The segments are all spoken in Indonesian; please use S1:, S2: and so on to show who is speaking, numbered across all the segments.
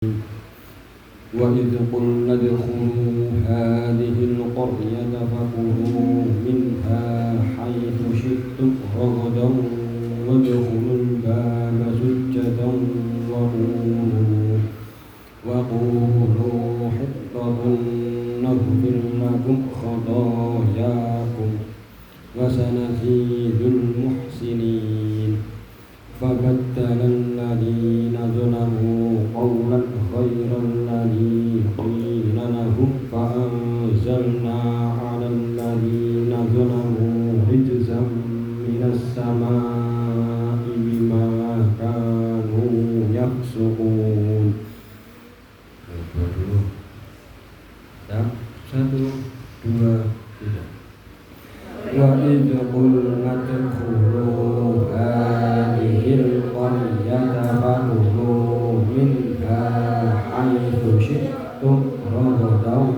S1: وإذ قلنا ادخلوا هذه القرية فكلوا منها حيث شئتم رغدا وادخلوا الباب سجدا وقولوا حطة نغفر لكم خطاياكم وسنزيد المحسنين فبدل الذين ظلموا قولا غير الذي قيل لهم فأنزلنا على الذين ظلموا رجزا من السماء بما كانوا يفسقون. Satu, dua, tiga. Wa idh qulna adkhulu hadhil qaryata fakulu minha haythu syi'tum ragadan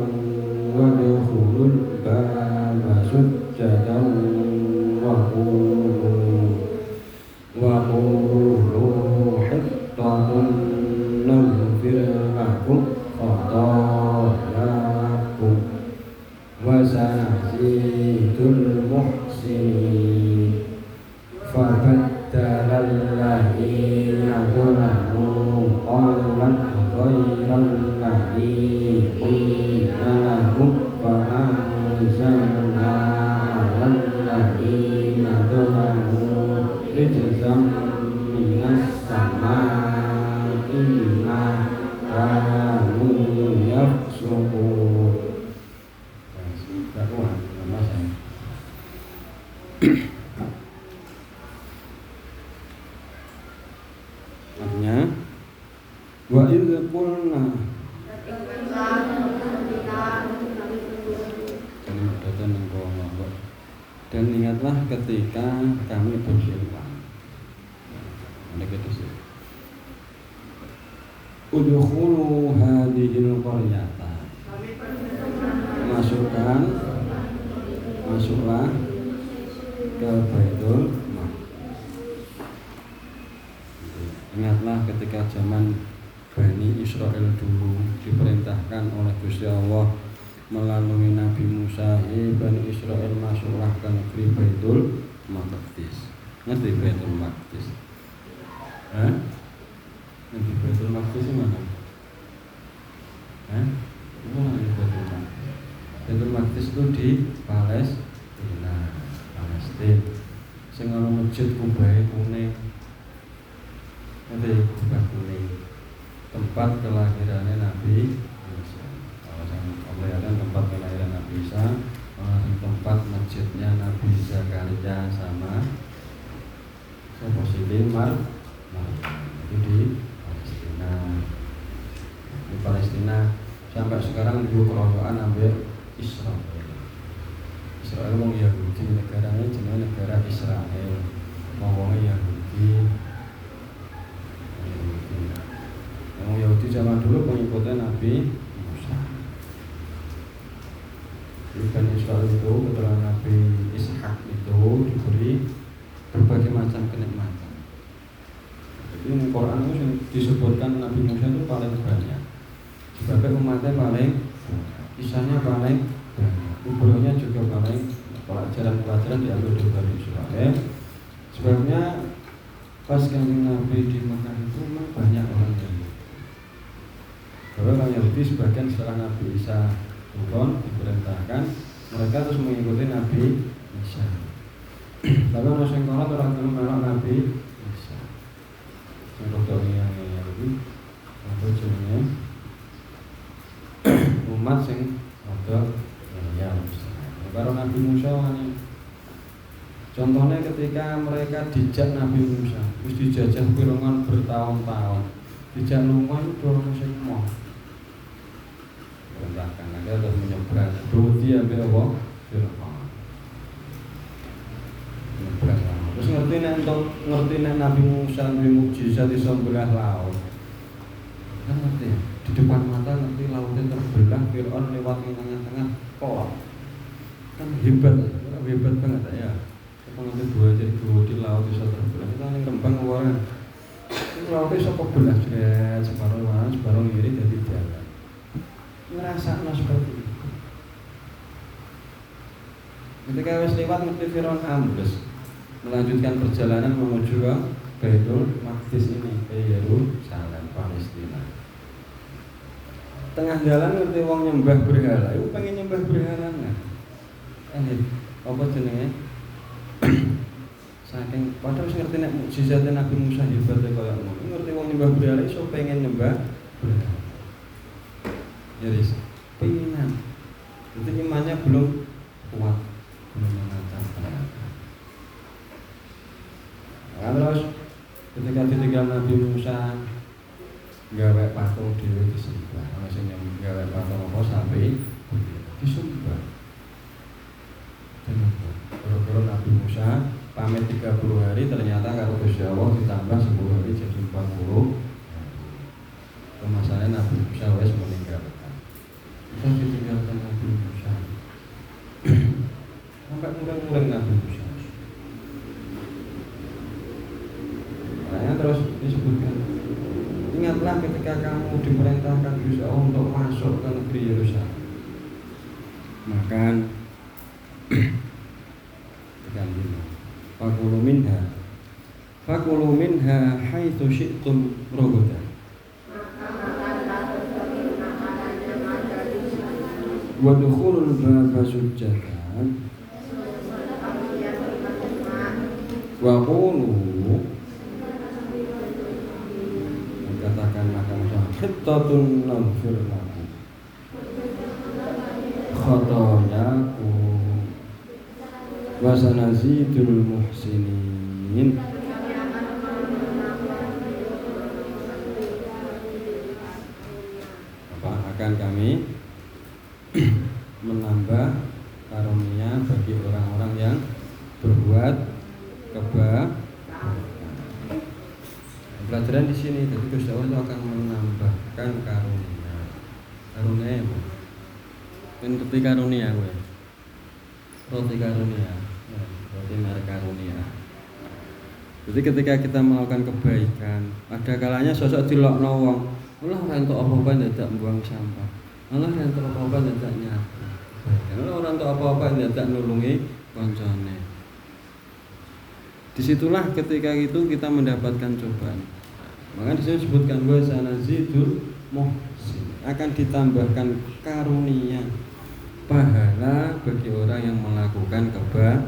S1: wadkhulul baba sujjadan wa qulu hittatun naghfir lakum khatayakum wa sanazidul muhsinin fabaddala alladhina zalamu qawlan ghayra alladhi qila lahum fa'anzalna 'ala alladhina zalamu rijzan minas samaa'i bima kanu yafsuqun. Artinya wa idh qulna dan ingatlah ketika kami berfirman. Udkhulu hadhil qaryata, masuklah ke Baitul Maqdis. Ingatlah ketika zaman Bani Israel dulu diperintahkan oleh Gusti Allah melalui Nabi Musa, Bani Israel masuklah ke negeri Baitul Maqdis. Ngerti Baitul Maqdis? Negeri Baitul Maqdis di mana? Mana Baitul Maqdis? Baitul Maqdis itu di Palestina. Sing ana masjid kubahe kuning. Ngerti kubah kuning. Tempat kelahirannya Nabi Isa. Kelihatan tempat kelahiran Nabi Isa, tempat masjidnya Nabi Zakaria sama Siti Maryam. Itu di Palestina. Di Palestina sampai sekarang juga kerajaan ambil Israel. Israel wong Yahudi, negaranya jenenge negara Israel. Wong Yahudi. Wong Yahudi zaman dulu pengikutnya Nabi Musa. Bani Israel itu keturunan Nabi Ishak itu diberi berbagai macam kenikmatan. Jadi di Quran itu disebutkan Nabi Musa itu paling banyak. Sebabnya umatnya paling, kisahnya paling banyak, umurnya juga paling, pelajaran-pelajaran diambil dari Bani Israel. Sebabnya pas Kanjeng Nabi di Mekah itu memang banyak orang Yahudi. Kalau orang Yahudi sebagian setelah Nabi Isa turun diperintahkan, mereka terus mengikuti Nabi Isa. Tapi orang yang kolot orang dulu melok Nabi Isa. Contoh yang Yahudi, apa jenisnya? Umat sing ada ya. Baru Nabi Musa ini. Contohnya ketika mereka dijak Nabi Musa, terus dijajah pirongan bertahun-tahun, dijak lunga itu dorong sing mau. Perintahkan agar terus menyeberang. Dodi ambil Allah, Fir'aun. Menyeberang laut. Terus ngerti nek Nabi Musa duwe mukjizat iso belah laut. Kan ngerti ya? Di depan mata ngerti lautnya terbelah, Fir'aun lewat di tengah-tengah kolak. Kan hebat banget ya. Kalau nanti dua di laut bisa terbelah, kita yang Rembang keluaran Laute saka belah jret separuh kanan separuh kiri dadi jalan. Ngrasakno seperti itu. Ketika wis lewat ngerti Firaun ambles, melanjutkan perjalanan menuju ke Baitul Maqdis ini, ke Yerusalem, Palestina. Tengah jalan ngerti wong nyembah berhala, iku pengen nyembah berhala nggak? Apa jenenge? Saking padahal wis ngerti nek mukjizat Nabi Musa hebat kaya ngono. Ngerti wong nyembah berhala iso pengen nyembah berhala. Ya wis, pengen. Itu imannya belum kuat, belum mengatakan. Nah, terus ketika ditinggal Nabi Musa gawe patung dhewe disembah, ana sing gawe patung apa sampai disembah. Gara-gara Nabi Musa pamit 30 hari ternyata karo Gusti Allah ditambah 10 hari jadi 40. Masalahnya Nabi Musa wis meninggalkan. Terus ditinggalkan Nabi Musa. Sampai mureng-mureng Nabi Musa. Makanya terus disebutkan, ingatlah ketika kamu diperintahkan Gusti Allah untuk masuk ke negeri Yerusalem. Makan Fakulu minha haitsu syi'tum ragadan wa dukhulul baba sujjadan wa qulu, katakanlah kamu hittatun naghfir lakum khatayakum wa sanazidul muhsinin. Akan kami menambah karunia bagi orang-orang yang berbuat kebaikan. Pelajaran di sini, jadi Gusti Allah akan menambahkan karunia. Karunia apa? Roti karunia gue. Roti karunia. Roti merek karunia. Jadi ketika kita melakukan kebaikan, ada kalanya sosok dilokno wong. Allah entuk apa-apa dadak buang sampah. Allah entuk apa-apa dadak nyapu. Allah ora entuk apa-apa dadak nulungi kancane. Disitulah ketika itu kita mendapatkan cobaan. Maka disini disebutkan wa sanazidul muhsin, akan ditambahkan karunia pahala bagi orang yang melakukan kebaikan.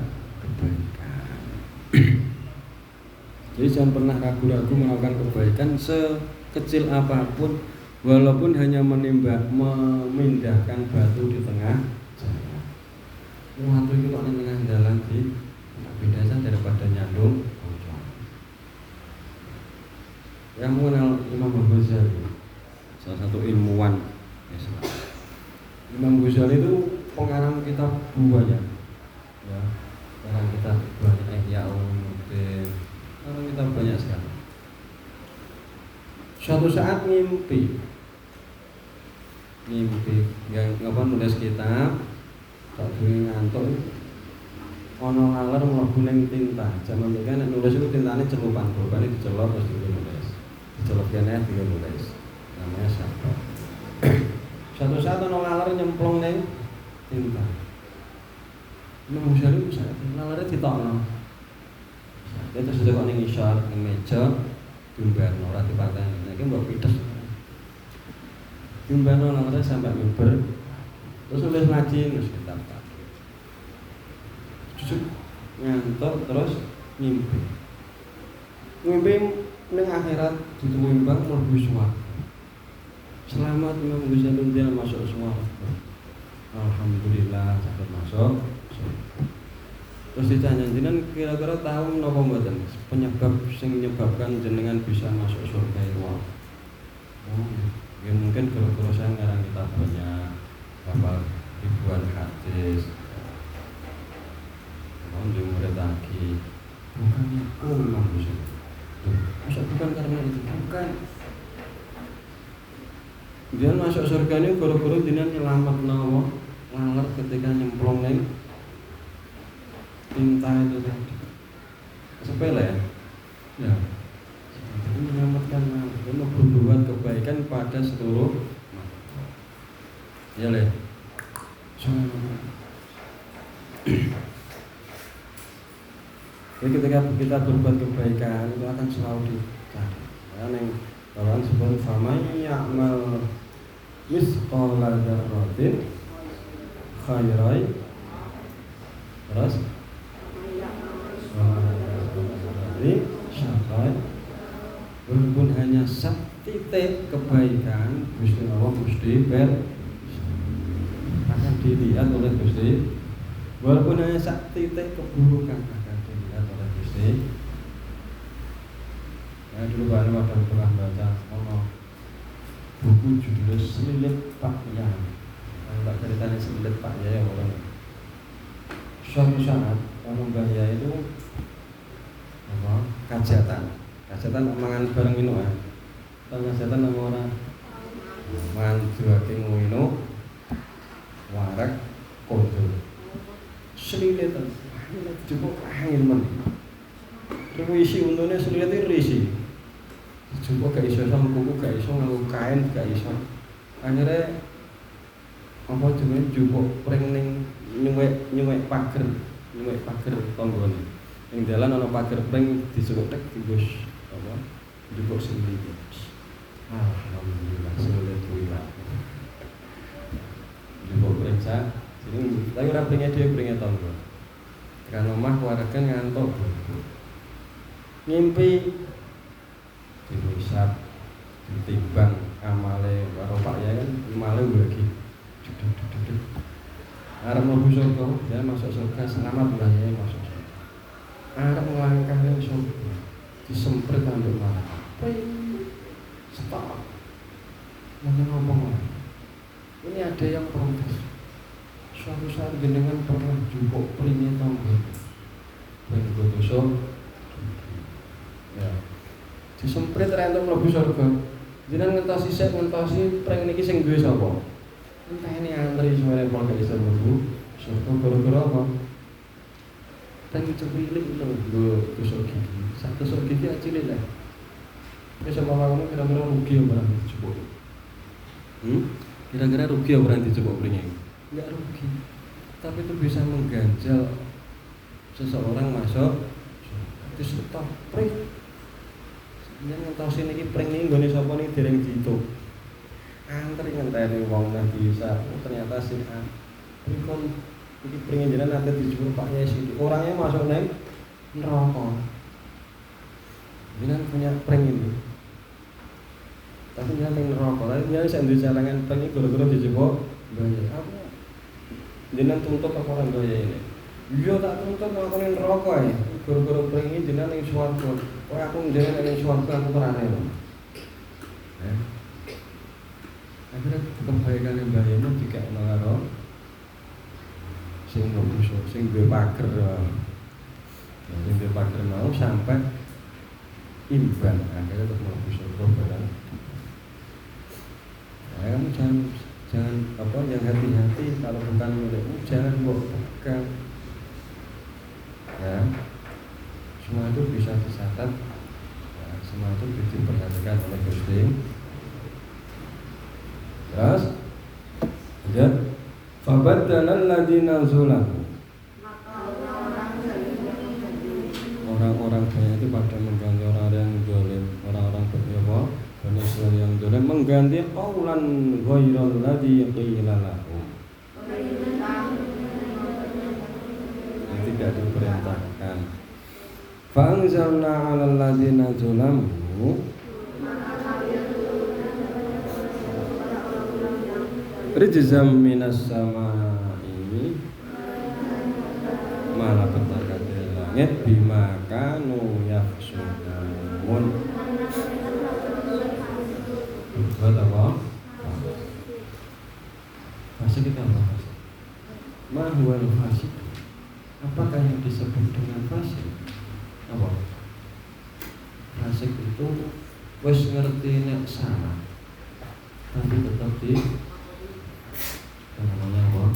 S1: Jadi jangan pernah ragu-ragu melakukan kebaikan sekecil apapun, walaupun hanya memindahkan batu di tengah jalan. Waktu itu kok tengah jalan di beda daripada nyandung. Yang mengenal Imam Ghazali, salah satu ilmuwan Islam. Imam Ghazali itu pengarang kitab banyak, ya, pengarang kitab banyak, Ihya Ulumuddin, pengarang kitab banyak sekali. Suatu saat mimpi yang nulis kitab, tak duwe ngantuk, ono laler mlebu ning tinta. Zaman iki nek nulis itu tintane celupan, bobane dicelop terus ditulis. Dicelop kene ditulis. Namanya siapa? Suatu saat ono laler nyemplung ning tinta. Imam Ghazali lalere ditokno. Dia terus kok ning isor ning meja diumbarno ora dipateni. Nek mbok pites. Diumbarno lalere sampai mimbar. Terus nulis ngaji terus kitab. Ngantuk terus mimpi ning akhirat dituwuhi bang mlebu swarga. Selamat Imam Ghazali dia masuk swarga. Alhamdulillah sampai masuk. Terus ditanya jenengan kira-kira tahu napa mboten penyebab sing menyebabkan jenengan bisa masuk surga itu? Oh, ya mungkin gara-gara saya ngarang kitab banyak, hafal ribuan hadis. Di murid lagi, bukan itu Imam Ghazali. Masa bukan karena itu, bukan. Dia masuk surga ini guru-guru dia nyelamat nawa laler ketika nyemplung neng tinta itu tadi. Sepele ya? Ya. Ini menyelamatkan kebaikan, mau berbuat kebaikan pada seluruh makhluk. Ya le. Jadi ketika kita berbuat kebaikan itu akan selalu dicari. Karena yang Quran sebut famay ya'mal misqala dzarratin khairai terus sampai walaupun hanya setitik kebaikan Gusti Allah mesti akan dilihat oleh Gusti, walaupun hanya setitik keburukan akan dilihat oleh Gusti. Ya dulu Pak Anwar pernah baca buku judulnya Selilit Pak Yai. Tak ceritanya Selilit Pak Yai orang. Suatu saat orang Mbah Yai itu kajatan mangan bareng ino ya. Kajatan sama orang mangan daging ino warak kodo. Selilit cukup angin men. Risi untune selilit risi. Cukup gak iso sama kuku, gak iso nganggo kain, gak iso. Akhirnya apa jenenge cukup pring ning nyuwek pager tanggane. Ning dalan ana pager pring disuwek tek dibus apa? Jupuk sendiri. Alhamdulillah sulit kuwi. Jupuk pring sak. Jadi lagi ora pringe dhewe pringe tangga. Kan omah warga ngantuk. Ngimpi dihisab ditimbang amale karo Pak Yai kan amale lagi. Arep mlebu surga, ya masuk surga selamat Mbah Yai masuk surga. Arep nglangkah ning surga, disemprit ambek malaikat. Stop. Mana ngomong. Ini ada yang protes. Suatu saat jenengan pernah jupuk pringe tangga. Ben dosa. Ya. Disemprit ra entuk mlebu surga. Jenengan ngentosi sik ngentosi pring niki sing duwe sapa? Entah ini antri semuanya keluarga Islam dulu. Surga gara-gara apa? Tapi cilik lho, tusuk gigi. Sak tusuk gigi cilik lah. Wis sama kamu kira-kira rugi apa ora dijupuk? Kira-kira rugi apa ora dijupuk pringe? Enggak rugi. Tapi itu bisa mengganjal seseorang masuk terus stop pring. Yen ngentosi niki pring niki nggone sapa niki dereng ditutup. Antri ngenteni wong lagi bisa ternyata sih prikon iki pringin jenengan nanti dijupuk Pak Yai sithik. Orangnya masuk nang neraka. Jenengan punya pring ini. Tapi jenengan nang neraka. Lah jenengan sing duwe celengan pring iki gara-gara dijupuk Mbah Yai. Aku jenengan tuntut apa orang Mbah Yai ini? Iya tak tuntut aku nang neraka ya. Gara-gara pring iki jenengan ning swarga. Kok aku jenengan ning swarga aku ora rene. Akhirnya kebaikan yang Mbah Yai dikekno karo sing mlebu sing duwe pager. Sing duwe pager mau sampai imbang akhirnya terus mlebu surga barang. Kamu jangan apa yang hati-hati kalau bukan milikmu jangan kok pegang. Ya. Semua itu bisa dicatat. Ya, semua itu diperhatikan oleh Gusti. Terus ya fabadalal ladzina zalamu, orang-orang kaya itu pada mengganti orang yang zalim, orang-orang berapa manusia yang zalim mengganti qaulan ghairal ladzi qila lahum, yang tidak diperintahkan. Fa anzalna 'alal ladzina zalamu rijzam minas samai, malah petaka dari langit bima kanu yafsudun. Buat apa? Fasik itu apa? Mahwal fasik. Apakah yang disebut dengan fasik? Apa? Fasik itu wis ngerti nek salah tapi tetap di namanya apa?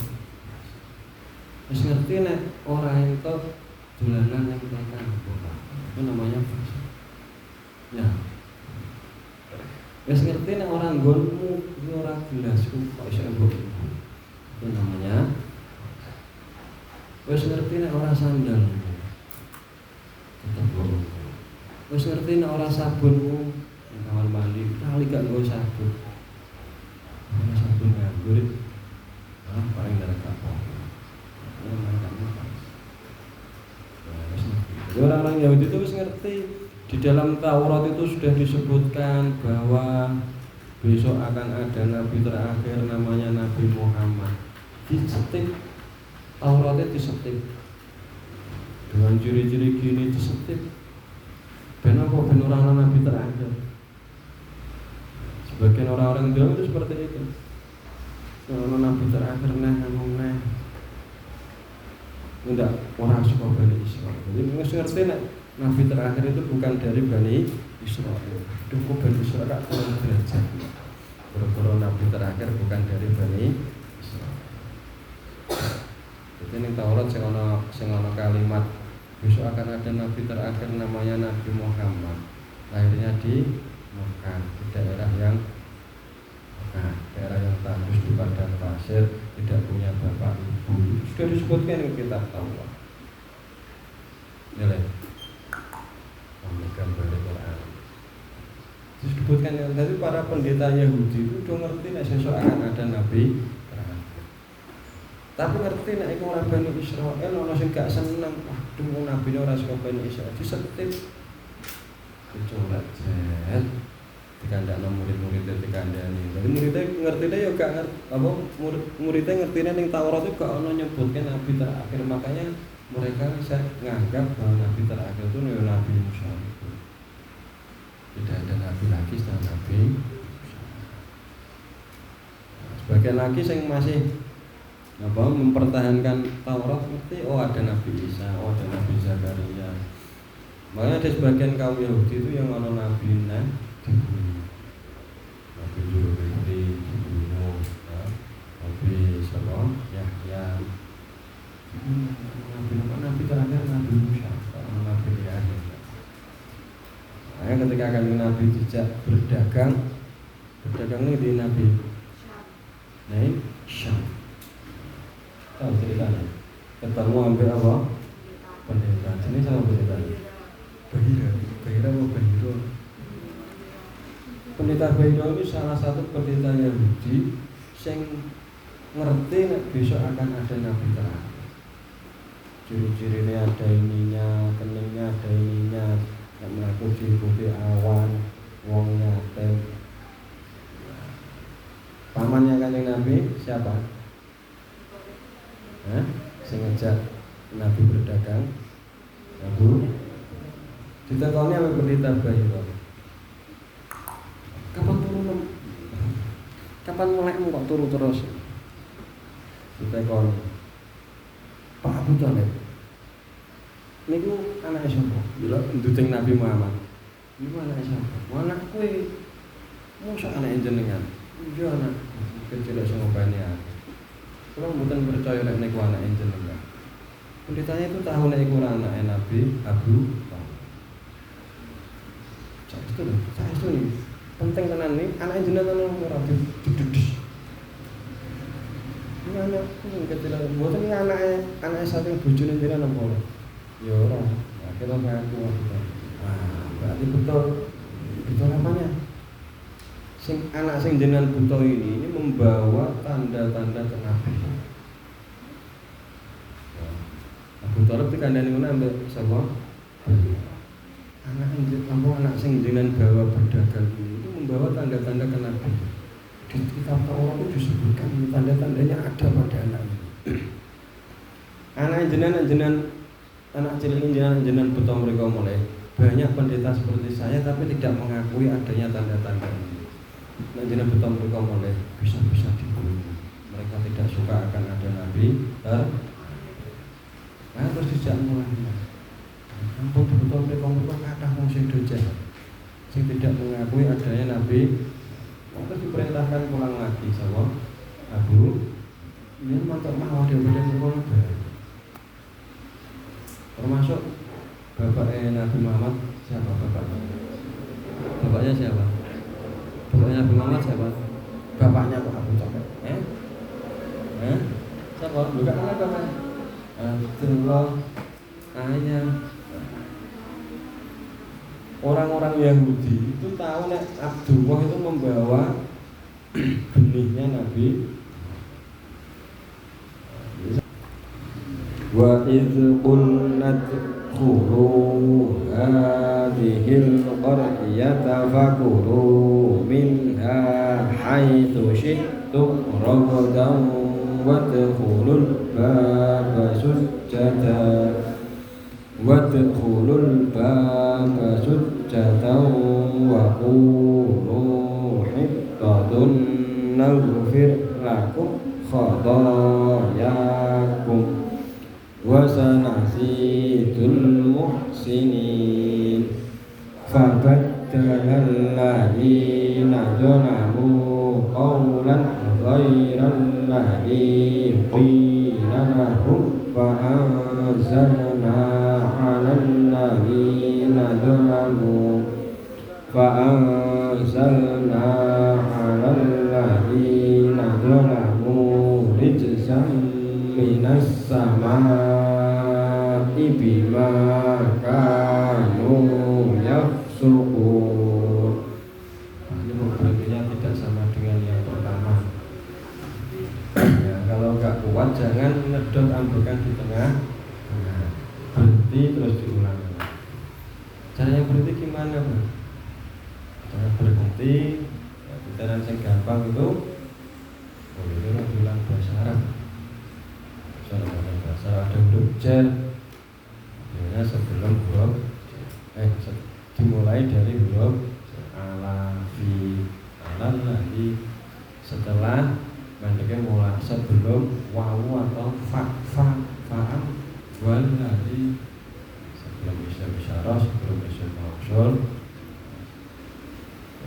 S1: Wis ngerti nek ora entuk dolanan yang tekan itu namanya fasik. Ya. gelasku kok iso mbok. Itu namanya wis ngerti nek ora sandal. Tetep bohong. Wis ngerti nek ora sabunmu, kamar mandi, kali gak nggo sabun. Ora sabun nganggur. Paling ndak apa. Ya mereka pas. Orang-orang Yahudi itu wis ngerti. Di dalam Taurat itu sudah disebutkan bahwa besok akan ada nabi terakhir namanya Nabi Muhammad. Disetip Tauratnya disetip dengan ciri-ciri gini disetip. Ben apa ben orang nabi terakhir. Sebagian orang-orang dulu itu seperti itu. Kalau nabi terakhir nah. Enggak, orang suka Bani Israel. Jadi ngerti nek nabi terakhir itu bukan dari Bani Israel. Itu Bani Israel kurang derajat. Boro-boro nabi terakhir bukan dari Bani Israel. Jadi ning Taurat sing ana kalimat besok akan ada nabi terakhir namanya Nabi Muhammad. Lahirnya di Mekah, di daerah yang tandus di padang pasir, tidak punya bapak ibu. Sudah disebutkan di kitab Taurat. Nilai gambar Quran. Disebutkan yang tadi para pendeta Yahudi itu udah ngerti nek sesuk akan ada nabi terakhir. Tapi ngerti nek iku ora Bani Israil ono sing gak seneng. Waduh nabi ora saka Bani Israil disetip. Dicoret jet. Dikandakno murid-muridnya dikandani. Jadi muridnya ngertine ya gak ngerti apa muridnya ngertine ning Taurat itu gak ono nyebutke nabi terakhir. Makanya mereka bisa menganggap bahwa nabi terakhir itu ya Nabi Musa. Tidak ada nabi lagi setelah Nabi Musa. Sebagian lagi yang masih mempertahankan Taurat ngerti ada Nabi Isa, ada Nabi Zakaria. Makanya ada sebagian kaum Yahudi itu yang ono nabi Nabi Zulkifli, Nabi Salom, Yahya, Nabi terakhir Nabi Musa, Nabi terakhir. Nah, ketika kami Nabi dijak berdagang ini di Nabi Syam. Tahu ceritanya? Ketemu ambil apa? Pendeta. Ini sama pendetanya. Bahira apa Bahiro? Pendeta Bahiro ini salah satu pendeta Yahudi yang ngerti nek besok akan ada nabi terakhir. Ciri-cirinya ada ininya, keningnya ada ininya, yang mengaku diikuti awan, wong nyatem. Pamannya Kanjeng Nabi siapa? Sing ngejak Nabi berdagang. Abu ditakoni sama pendeta Bahiro. Kapan mulaimu kok turu terus? Ditakoni. Pak Abu Thalib. Niku anake sapa? Bila nduting Nabi Muhammad. Niku anake sapa? Anak kowe. Mosok anake jenengan. Iya anak. Kecil sing ngopeni aku. Kula mboten percaya nek niku anake jenengan. Pendetanya itu tahu nek iku anake Nabi Abu Thalib. Saya itu nih penting tenan nih anak jenengan ora didudes. Ini anakku kecil, mboten iki anake saking bojone jenengan apa? Ya ora. Akhirnya ngaku. Berarti betul apanya? Anak sing jenengan buta ini membawa tanda-tanda kenabian. Abu Thalib dikandani ngono ambek sapa? Anak sing jenengan bawa berdagang ini itu membawa tanda-tanda kenabian. Di kitab Taurat itu disebutkan tanda-tandanya ada pada anak ini. Anak jenengan buta mereka mulai banyak pendeta seperti saya tapi tidak mengakui adanya tanda-tanda ini. Jenengan buta mereka mulai bisa dibunuh. Mereka tidak suka akan ada nabi. Terus dijak mulai. Ampun buta mereka kathah wong sing dojah. Sing tidak mengakui adanya nabi. Terus diperintahkan pulang lagi sama Abu. Ini mantuk mawon dhewe mereka. Termasuk bapaknya Nabi Muhammad siapa bapaknya? Bapaknya siapa? Bapaknya Nabi Muhammad siapa? Bapaknya kok Allah, bukan apa? Abdullah ayam. Orang-orang Yahudi itu tahu nek Abdullah itu membawa benihnya Nabi. Wa idz qulna dkhulu hadhil qaryata fakulu minha haitsu syi'tum ragadan wadkhulul baba sujjada wadkhulul baba sujjatan wa qulu hittatun naghfir lakum khatayakum wa sanazidul muhsinin fabaddala alladziina zalamu qawlan ghairal ladzi qila lahum fa anzalna 'alal ladziina zalamu rijzan minas samaa'i bima kanu yafsukun. Ini problemnya tidak sama dengan yang pertama. Ya, kalau nggak kuat jangan ngedot ambekan di tengah. Nah, berhenti terus diulang. Caranya berhenti gimana, Bang? Cara berhenti, ya, bicara yang gampang itu. Boleh bilang bahasa Arab. Bahasa Arab ada huruf jar. Biasanya sebelum huruf dimulai dari huruf ala, fi, alal, lagi. Setelah pendeknya mulai sebelum wawu atau fa, faam, wal, lagi. Sebelum isyarah, sebelum isim mausul.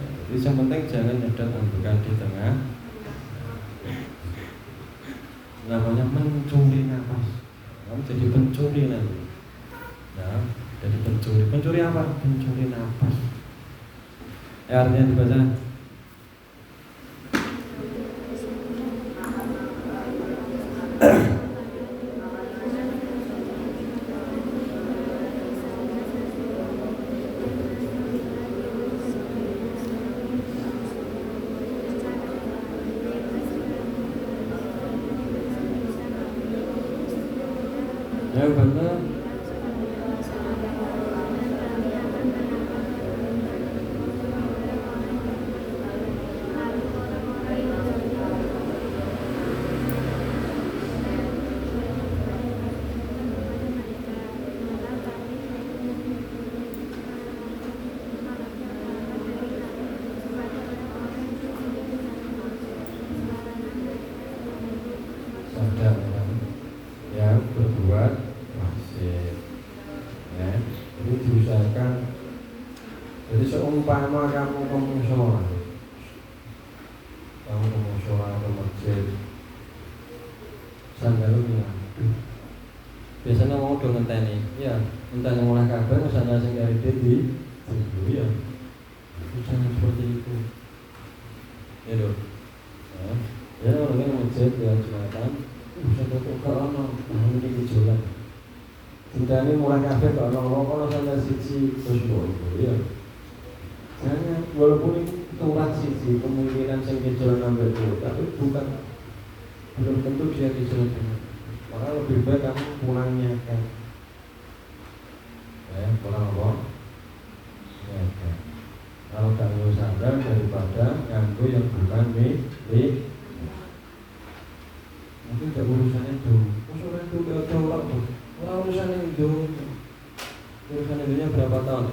S1: Jadi yang penting jangan nyedot ambekan di tengah. Namanya mencuri nafas. Kamu jadi pencuri nanti. Nah, jadi pencuri. Pencuri apa? Pencuri nafas. Artinya dibaca. Yang benar. Sadar yang berbuat maksiat, ya, ini diusahakan. Jadi seumpama kamu ke musyola ke masjid, sandalu biasanya mau udah ngenteni, ya, entah yang mulai kabar, misalnya sing dari di ya, jangan seperti itu, ya dong, ya orangnya masjid ya Jumatan, bisa tutup kalau ini dijual. Sudah ini mulai kafe kalau sampai sisi terus ya. Jangan, walaupun itu turat sisi kemungkinan yang dijual nambah itu, tapi bukan belum tentu dia dijual dengan. Maka lebih baik kamu pulangnya kan. Ya, pulang apa? Ya, kan. Kalau kamu sadar daripada nganggo yang bukan milik. Mungkin tidak urusannya itu. Urusan itu gak tolak tuh. Wah, urusannya itu. Urusan dunia berapa tahun?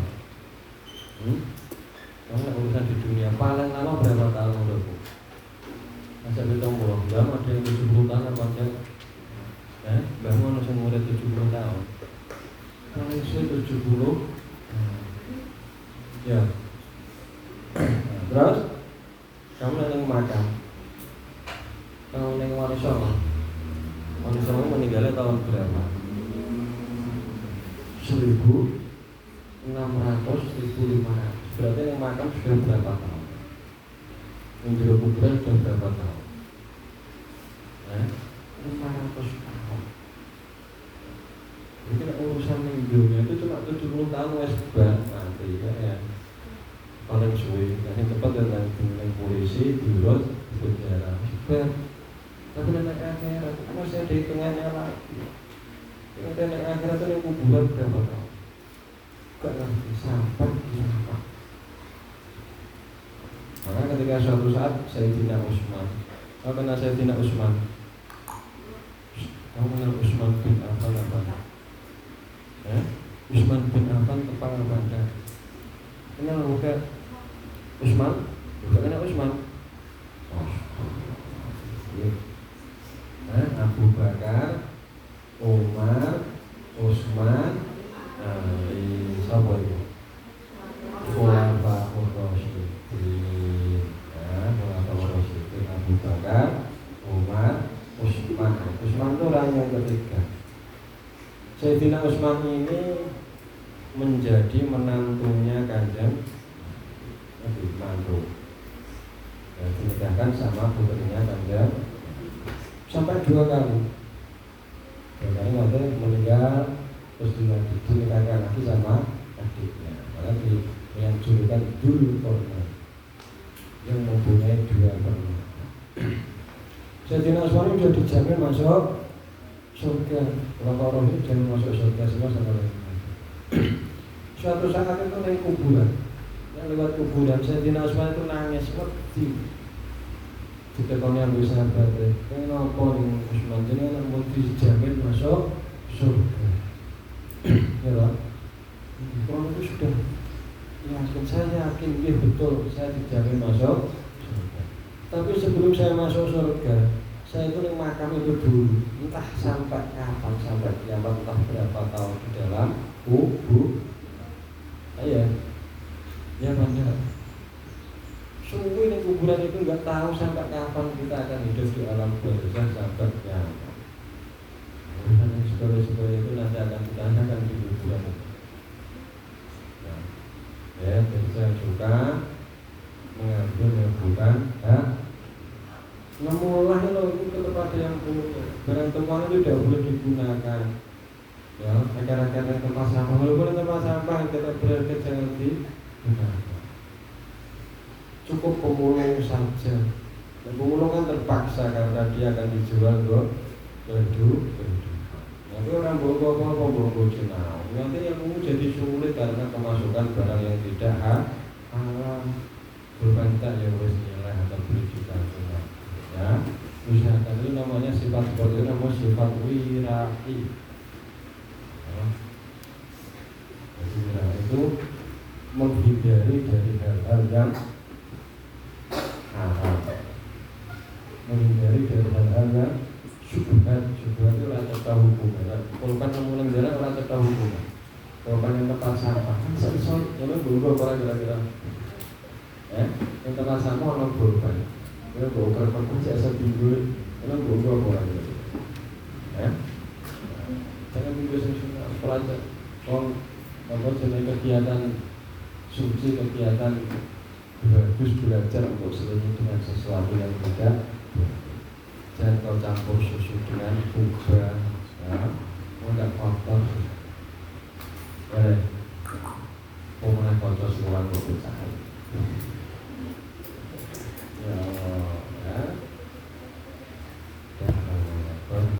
S1: Kamu urusan di dunia paling lama berapa tahun menurutmu? Masa hitung pulau, ada yang 70 tahun apa aja? Bangun urusan murid 70 tahun. Kalau usia 70, ya. Terus kamu neng makan, kamu neng warisan meninggalnya tahun berapa? 1600, 1500. Berarti yang makan sudah berapa tahun? Yang kuburan sudah berapa tahun? 500 penjara. Ber, tapi nek akhirat masih ada hitungannya lagi. Nek akhirat itu kuburan berapa tahun? Gak ngerti sampai. Maka ketika suatu saat Sayyidina Utsman, apa nama Sayyidina Utsman? Kamu kenal Utsman bin Affan apa? Utsman bin Affan tepang apa? Kenal bukan? Utsman? Bukan kenal Utsman? Abu Bakar, Umar, Utsman, Ali, siapa itu? Khulafaur Rasyidin. Khulafaur Rasyidin Abu Bakar, Umar, Utsman. Utsman itu orang yang ketiga. Sayyidina Utsman ini menjadi menantunya Kanjeng Nabi, mantu. Dan dinikahkan sama putrinya Kanjeng sampai 2 kali. 2 kali nanti meninggal, terus dinikahkan lagi sama adiknya. Maka yang julukan dulu korban yang mempunyai 2 korban. Sayyidina Utsman sudah dijamin masuk surga. Orang-orang itu dijamin masuk surga semua sama lain. Suatu saat itu naik kuburan, yang lewat kuburan Sayyidina Utsman itu nangis wedi. Ditekonnya Abu Sahabat, kenapa nih Utsman jadi mau dijamin masuk surga? Ya lah, orang itu sudah yakin, saya yakin, ya betul, saya dijamin masuk surga. Tapi sebelum saya masuk surga, saya itu di makam itu dulu, entah sampai kapan, sampai kiamat, entah berapa tahun di dalam kubur. Ya benar. Sungguh ini kuburan itu nggak tahu sampai kapan kita akan hidup di alam barzakh sampai kiamat. Urusan yang segala-segala itu nanti akan ditanyakan di kuburan itu. Nah, jadi saya suka mengambil yang bukan hak. Namulah itu kepada yang punya. Barang temuan itu tidak boleh digunakan. Ya, agar-agar yang tempat sampah, walaupun tempat sampah tetap berarti jangan digunakan. Cukup pemulung saja. Dan pemulung kan terpaksa karena dia akan dijual ke kehidupan. Nanti orang bawa jenau. Nanti yang jadi sulit karena kemasukan barang yang tidak halal. Berbantah ya wes nilai atau beli juga. Ya, usahakan itu namanya sifat seperti itu namanya sifat wirai. Wirai itu menghindari dari hal-hal yang menghindari dari hal-hal yang syubhat itu rata tahu hukumnya. Kalau kan namun negara rata tahu hukumnya. Kalau kan yang tempat sampah, kan saya yang berubah orang kira-kira. Yang tempat sampah orang berubah. Yang berubah kan saya sebinggu, yang berubah orang kira-kira. Jangan minggu sesuatu pelajar. Kalau jenis kegiatan suci, kegiatan bagus belajar untuk seluruh dengan sesuatu yang tidak. Jangan kau campur susu dengan buku